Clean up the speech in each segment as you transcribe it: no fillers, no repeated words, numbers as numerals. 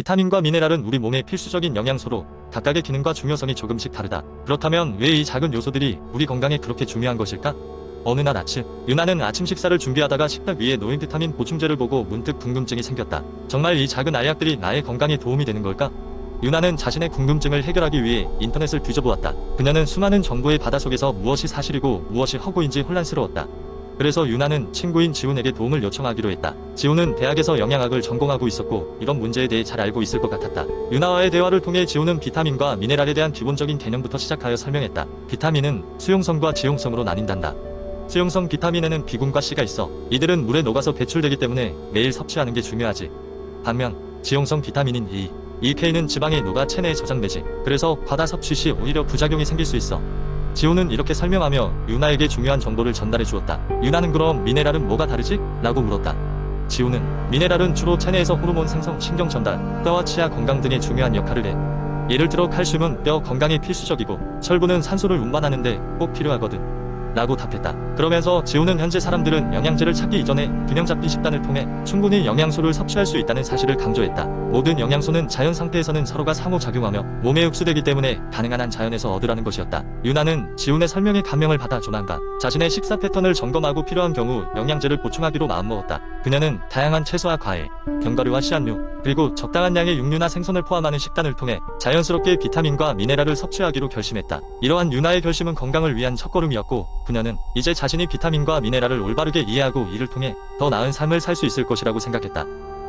비타민과 미네랄은 우리 몸의 필수적인 영양소로 각각의 기능과 중요성이 조금씩 다르다. 그렇다면 왜 이 작은 요소들이 우리 건강에 그렇게 중요한 것일까? 어느 날 아침, 유나는 아침 식사를 준비하다가 식탁 위에 놓인 비타민 보충제를 보고 문득 궁금증이 생겼다. 정말 이 작은 알약들이 나의 건강에 도움이 되는 걸까? 유나는 자신의 궁금증을 해결하기 위해 인터넷을 뒤져보았다. 그녀는 수많은 정보의 바다 속에서 무엇이 사실이고 무엇이 허구인지 혼란스러웠다. 그래서 유나는 친구인 지훈에게 도움을 요청하기로 했다. 지훈은 대학에서 영양학을 전공하고 있었고 이런 문제에 대해 잘 알고 있을 것 같았다. 유나와의 대화를 통해 지훈은 비타민과 미네랄에 대한 기본적인 개념부터 시작하여 설명했다. 비타민은 수용성과 지용성으로 나뉜단다. 수용성 비타민에는 B군과 C가 있어 이들은 물에 녹아서 배출되기 때문에 매일 섭취하는 게 중요하지. 반면 지용성 비타민인 E, K는 지방에 녹아 체내에 저장되지. 그래서 과다 섭취 시 오히려 부작용이 생길 수 있어. 지호는 이렇게 설명하며 유나에게 중요한 정보를 전달해 주었다. 유나는 그럼 미네랄은 뭐가 다르지? 라고 물었다. 지호는 미네랄은 주로 체내에서 호르몬 생성, 신경 전달, 뼈와 치아 건강 등의 중요한 역할을 해. 예를 들어 칼슘은 뼈 건강에 필수적이고 철분은 산소를 운반하는데 꼭 필요하거든. 라고 답했다. 그러면서 지호는 현재 사람들은 영양제를 찾기 이전에 균형 잡힌 식단을 통해 충분히 영양소를 섭취할 수 있다는 사실을 강조했다. 모든 영양소는 자연 상태에서는 서로가 상호작용하며 몸에 흡수되기 때문에 가능한 한 자연에서 얻으라는 것이었다. 유나는 지훈의 설명에 감명을 받아 조만간 자신의 식사 패턴을 점검하고 필요한 경우 영양제를 보충하기로 마음먹었다. 그녀는 다양한 채소와 과일, 견과류와 씨앗류, 그리고 적당한 양의 육류나 생선을 포함하는 식단을 통해 자연스럽게 비타민과 미네랄을 섭취하기로 결심했다. 이러한 유나의 결심은 건강을 위한 첫걸음이었고 그녀는 이제 자신이 비타민과 미네랄을 올바르게 이해하고 이를 통해 더 나은 삶을 살 수 있을 것이라고 생각했다.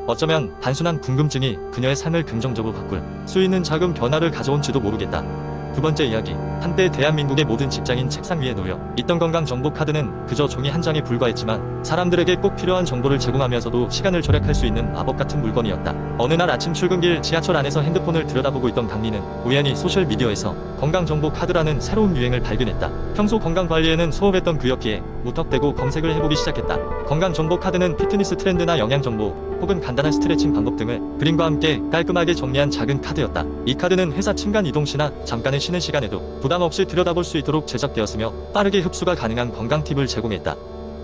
어쩌면 단순한 궁금증이 그녀의 삶을 긍정적으로 바꿀 수 있는 작은 변화를 가져온지도 모르겠다. 두 번째 이야기. 한때 대한민국의 모든 직장인 책상 위에 놓여 있던 건강정보카드는 그저 종이 한 장에 불과했지만 사람들에게 꼭 필요한 정보를 제공하면서도 시간을 절약할 수 있는 마법 같은 물건이었다. 어느 날 아침 출근길 지하철 안에서 핸드폰을 들여다보고 있던 강민은 우연히 소셜미디어에서 건강정보카드라는 새로운 유행을 발견했다. 평소 건강관리에는 소홀했던 그였기에 무턱대고 검색을 해보기 시작했다. 건강정보카드는 피트니스 트렌드나 영양정보 혹은 간단한 스트레칭 방법 등을 그림과 함께 깔끔하게 정리한 작은 카드였다. 이 카드는 회사 층간 이동 시나 잠깐의 쉬는 시간에도 부담 없이 들여다볼 수 있도록 제작되었으며 빠르게 흡수가 가능한 건강 팁을 제공했다.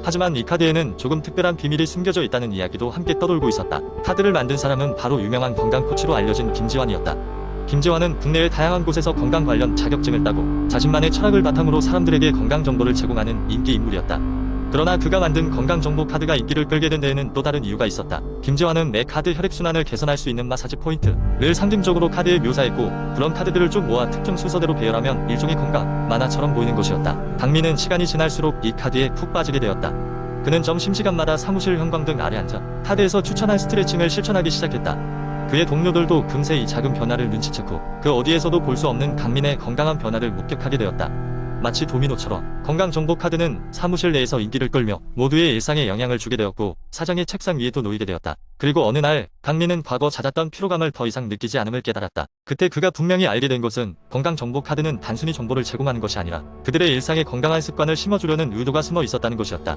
하지만 이 카드에는 조금 특별한 비밀이 숨겨져 있다는 이야기도 함께 떠돌고 있었다. 카드를 만든 사람은 바로 유명한 건강 코치로 알려진 김지환이었다. 김지환은 국내외 다양한 곳에서 건강 관련 자격증을 따고 자신만의 철학을 바탕으로 사람들에게 건강 정보를 제공하는 인기 인물이었다. 그러나 그가 만든 건강정보 카드가 인기를 끌게 된 데에는 또 다른 이유가 있었다. 김지환은 매 카드 혈액순환을 개선할 수 있는 마사지 포인트를 상징적으로 카드에 묘사했고 그런 카드들을 쭉 모아 특정 순서대로 배열하면 일종의 건강 만화처럼 보이는 것이었다. 강민은 시간이 지날수록 이 카드에 푹 빠지게 되었다. 그는 점심시간마다 사무실 형광등 아래 앉아 카드에서 추천한 스트레칭을 실천하기 시작했다. 그의 동료들도 금세 이 작은 변화를 눈치챘고 그 어디에서도 볼 수 없는 강민의 건강한 변화를 목격하게 되었다. 마치 도미노처럼 건강정보카드는 사무실 내에서 인기를 끌며 모두의 일상에 영향을 주게 되었고 사장의 책상 위에도 놓이게 되었다. 그리고 어느 날 강민은 과거 잦았던 피로감을 더 이상 느끼지 않음을 깨달았다. 그때 그가 분명히 알게 된 것은 건강정보카드는 단순히 정보를 제공하는 것이 아니라 그들의 일상에 건강한 습관을 심어주려는 의도가 숨어 있었다는 것이었다.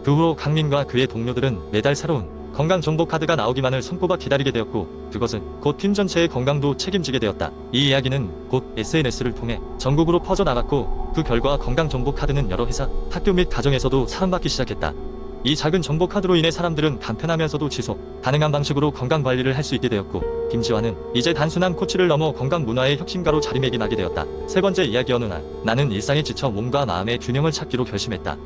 그 후로 강민과 그의 동료들은 매달 새로운 건강정보카드가 나오기만을 손꼽아 기다리게 되었고 그것은 곧 팀 전체의 건강도 책임지게 되었다. 이 이야기는 곧 SNS를 통해 전국으로 퍼져나갔고 그 결과 건강정보카드는 여러 회사, 학교 및 가정에서도 사랑받기 시작했다. 이 작은 정보카드로 인해 사람들은 간편하면서도 지속 가능한 방식으로 건강관리를 할 수 있게 되었고 김지환은 이제 단순한 코치를 넘어 건강문화의 혁신가로 자리매김하게 되었다. 세 번째 이야기. 어느 날 나는 일상에 지쳐 몸과 마음의 균형을 찾기로 결심했다.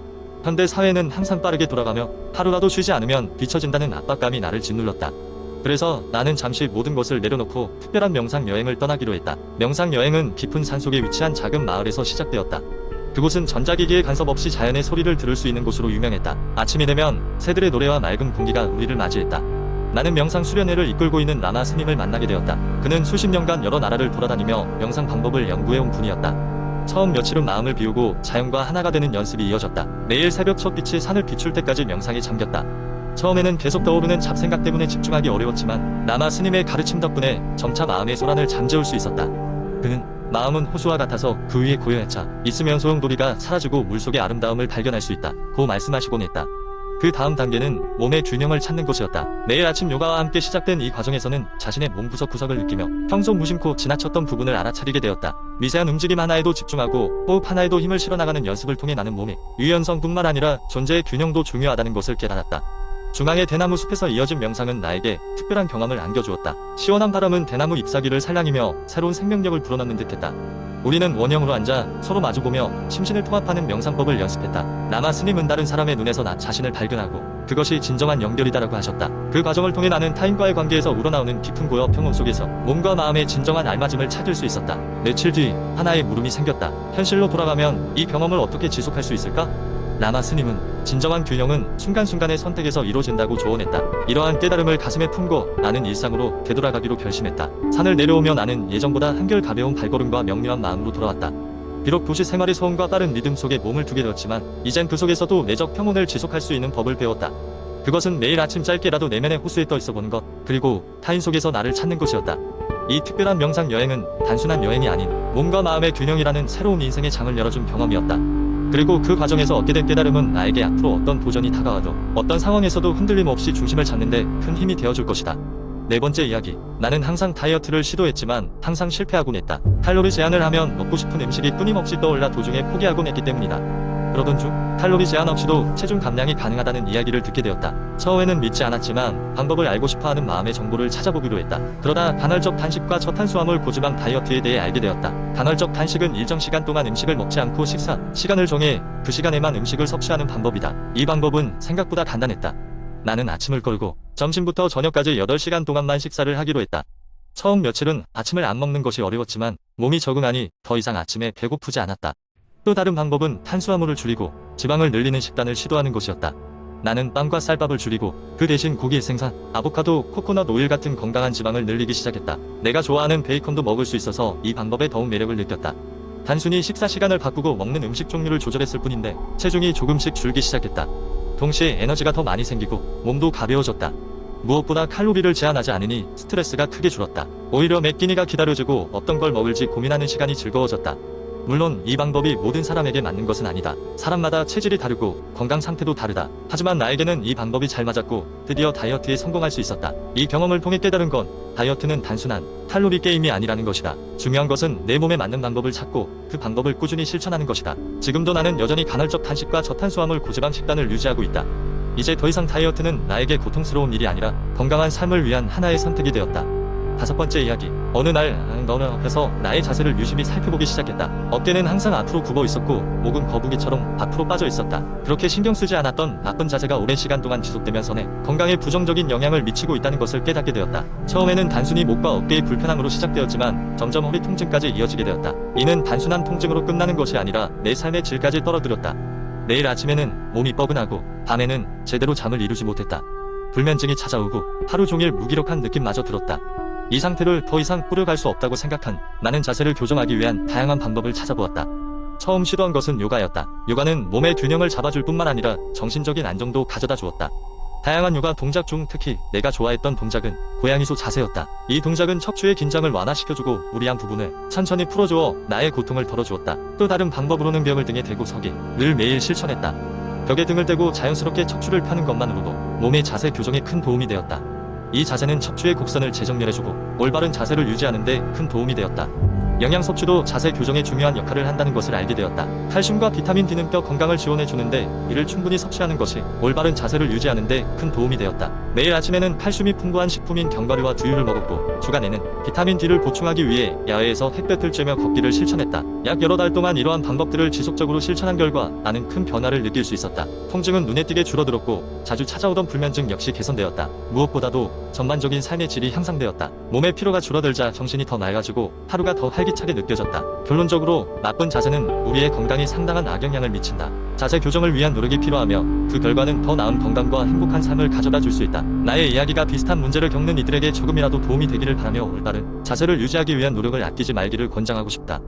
현대 사회는 항상 빠르게 돌아가며 하루라도 쉬지 않으면 뒤처진다는 압박감이 나를 짓눌렀다. 그래서 나는 잠시 모든 것을 내려놓고 특별한 명상 여행을 떠나기로 했다. 명상 여행은 깊은 산속에 위치한 작은 마을에서 시작되었다. 그곳은 전자기기의 간섭 없이 자연의 소리를 들을 수 있는 곳으로 유명했다. 아침이 되면 새들의 노래와 맑은 공기가 우리를 맞이했다. 나는 명상 수련회를 이끌고 있는 라마 스님을 만나게 되었다. 그는 수십 년간 여러 나라를 돌아다니며 명상 방법을 연구해온 분이었다. 처음 며칠은 마음을 비우고 자연과 하나가 되는 연습이 이어졌다. 매일 새벽 첫 빛이 산을 비출 때까지 명상에 잠겼다. 처음에는 계속 떠오르는 잡생각 때문에 집중하기 어려웠지만 라마 스님의 가르침 덕분에 점차 마음의 소란을 잠재울 수 있었다. 그는 마음은 호수와 같아서 그 위에 고요해차 있으면 소용돌이가 사라지고 물속의 아름다움을 발견할 수 있다 고 말씀하시곤 했다. 그 다음 단계는 몸의 균형을 찾는 것이었다. 매일 아침 요가와 함께 시작된 이 과정에서는 자신의 몸 구석구석을 느끼며 평소 무심코 지나쳤던 부분을 알아차리게 되었다. 미세한 움직임 하나에도 집중하고 호흡 하나에도 힘을 실어나가는 연습을 통해 나는 몸의 유연성뿐만 아니라 존재의 균형도 중요하다는 것을 깨달았다. 중앙의 대나무 숲에서 이어진 명상은 나에게 특별한 경험을 안겨주었다. 시원한 바람은 대나무 잎사귀를 살랑이며 새로운 생명력을 불어넣는 듯했다. 우리는 원형으로 앉아 서로 마주보며 심신을 통합하는 명상법을 연습했다. 라마 스님은 다른 사람의 눈에서 나 자신을 발견하고 그것이 진정한 연결이다라고 하셨다. 그 과정을 통해 나는 타인과의 관계에서 우러나오는 깊은 고요 평온 속에서 몸과 마음의 진정한 알맞음을 찾을 수 있었다. 며칠 뒤 하나의 물음이 생겼다. 현실로 돌아가면 이 경험을 어떻게 지속할 수 있을까? 라마 스님은 진정한 균형은 순간순간의 선택에서 이루어진다고 조언했다. 이러한 깨달음을 가슴에 품고 나는 일상으로 되돌아가기로 결심했다. 산을 내려오며 나는 예전보다 한결 가벼운 발걸음과 명료한 마음으로 돌아왔다. 비록 도시 생활의 소음과 빠른 리듬 속에 몸을 두게 되었지만 이젠 그 속에서도 내적 평온을 지속할 수 있는 법을 배웠다. 그것은 매일 아침 짧게라도 내면의 호수에 떠 있어 보는 것, 그리고 타인 속에서 나를 찾는 것이었다. 이 특별한 명상 여행은 단순한 여행이 아닌 몸과 마음의 균형이라는 새로운 인생의 장을 열어준 경험이었다. 그리고 그 과정에서 얻게 된 깨달음은 나에게 앞으로 어떤 도전이 다가와도 어떤 상황에서도 흔들림 없이 중심을 잡는데 큰 힘이 되어줄 것이다. 네 번째 이야기. 나는 항상 다이어트를 시도했지만 항상 실패하곤 했다. 칼로리 제한을 하면 먹고 싶은 음식이 끊임없이 떠올라 도중에 포기하곤 했기 때문이다. 그러던 중 칼로리 제한 없이도 체중 감량이 가능하다는 이야기를 듣게 되었다. 처음에는 믿지 않았지만 방법을 알고 싶어하는 마음의 정보를 찾아보기로 했다. 그러다 간헐적 단식과 저탄수화물 고지방 다이어트에 대해 알게 되었다. 간헐적 단식은 일정 시간 동안 음식을 먹지 않고 식사 시간을 정해 그 시간에만 음식을 섭취하는 방법이다. 이 방법은 생각보다 간단했다. 나는 아침을 걸고 점심부터 저녁까지 8시간 동안만 식사를 하기로 했다. 처음 며칠은 아침을 안 먹는 것이 어려웠지만 몸이 적응하니 더 이상 아침에 배고프지 않았다. 또 다른 방법은 탄수화물을 줄이고 지방을 늘리는 식단을 시도하는 것이었다. 나는 빵과 쌀밥을 줄이고 그 대신 고기, 생선, 아보카도, 코코넛 오일 같은 건강한 지방을 늘리기 시작했다. 내가 좋아하는 베이컨도 먹을 수 있어서 이 방법에 더욱 매력을 느꼈다. 단순히 식사 시간을 바꾸고 먹는 음식 종류를 조절했을 뿐인데 체중이 조금씩 줄기 시작했다. 동시에 에너지가 더 많이 생기고 몸도 가벼워졌다. 무엇보다 칼로리를 제한하지 않으니 스트레스가 크게 줄었다. 오히려 매 끼니가 기다려지고 어떤 걸 먹을지 고민하는 시간이 즐거워졌다. 물론 이 방법이 모든 사람에게 맞는 것은 아니다. 사람마다 체질이 다르고 건강 상태도 다르다. 하지만 나에게는 이 방법이 잘 맞았고 드디어 다이어트에 성공할 수 있었다. 이 경험을 통해 깨달은 건 다이어트는 단순한 칼로리 게임이 아니라는 것이다. 중요한 것은 내 몸에 맞는 방법을 찾고 그 방법을 꾸준히 실천하는 것이다. 지금도 나는 여전히 간헐적 단식과 저탄수화물 고지방 식단을 유지하고 있다. 이제 더 이상 다이어트는 나에게 고통스러운 일이 아니라 건강한 삶을 위한 하나의 선택이 되었다. 다섯 번째 이야기. 어느 날 너는 앞에서 나의 자세를 유심히 살펴보기 시작했다. 어깨는 항상 앞으로 굽어 있었고 목은 거북이처럼 앞으로 빠져 있었다. 그렇게 신경 쓰지 않았던 나쁜 자세가 오랜 시간 동안 지속되면서 내 건강에 부정적인 영향을 미치고 있다는 것을 깨닫게 되었다. 처음에는 단순히 목과 어깨의 불편함으로 시작되었지만 점점 허리 통증까지 이어지게 되었다. 이는 단순한 통증으로 끝나는 것이 아니라 내 삶의 질까지 떨어뜨렸다. 내일 아침에는 몸이 뻐근하고 밤에는 제대로 잠을 이루지 못했다. 불면증이 찾아오고 하루 종일 무기력한 느낌마저 들었다. 이 상태를 더 이상 꾸려갈 수 없다고 생각한 나는 자세를 교정하기 위한 다양한 방법을 찾아보았다. 처음 시도한 것은 요가였다. 요가는 몸의 균형을 잡아줄 뿐만 아니라 정신적인 안정도 가져다 주었다. 다양한 요가 동작 중 특히 내가 좋아했던 동작은 고양이소 자세였다. 이 동작은 척추의 긴장을 완화시켜주고 무리한 부분을 천천히 풀어주어 나의 고통을 덜어주었다. 또 다른 방법으로는 벽을 등에 대고 서기를 매일 실천했다. 벽에 등을 대고 자연스럽게 척추를 펴는 것만으로도 몸의 자세 교정에 큰 도움이 되었다. 이 자세는 척추의 곡선을 재정렬해주고 올바른 자세를 유지하는 데 큰 도움이 되었다. 영양 섭취도 자세 교정에 중요한 역할을 한다는 것을 알게 되었다. 칼슘과 비타민 D는 뼈 건강을 지원해주는데 이를 충분히 섭취하는 것이 올바른 자세를 유지하는 데 큰 도움이 되었다. 매일 아침에는 칼슘이 풍부한 식품인 견과류와 두유를 먹었고 주간에는 비타민 D를 보충하기 위해 야외에서 햇볕을 쬐며 걷기를 실천했다. 약 여러 달 동안 이러한 방법들을 지속적으로 실천한 결과 나는 큰 변화를 느낄 수 있었다. 통증은 눈에 띄게 줄어들었고 자주 찾아오던 불면증 역시 개선되었다. 무엇보다도 전반적인 삶의 질이 향상되었다. 몸의 피로가 줄어들자 정신이 더 맑아지고 하루가 더 활기차게 느껴졌다. 결론적으로 나쁜 자세는 우리의 건강에 상당한 악영향을 미친다. 자세 교정을 위한 노력이 필요하며 그 결과는 더 나은 건강과 행복한 삶을 가져다 줄 수 있다. 나의 이야기가 비슷한 문제를 겪는 이들에게 조금이라도 도움이 되기를 바라며 올바른 자세를 유지하기 위한 노력을 아끼지 말기를 권장하고 싶다.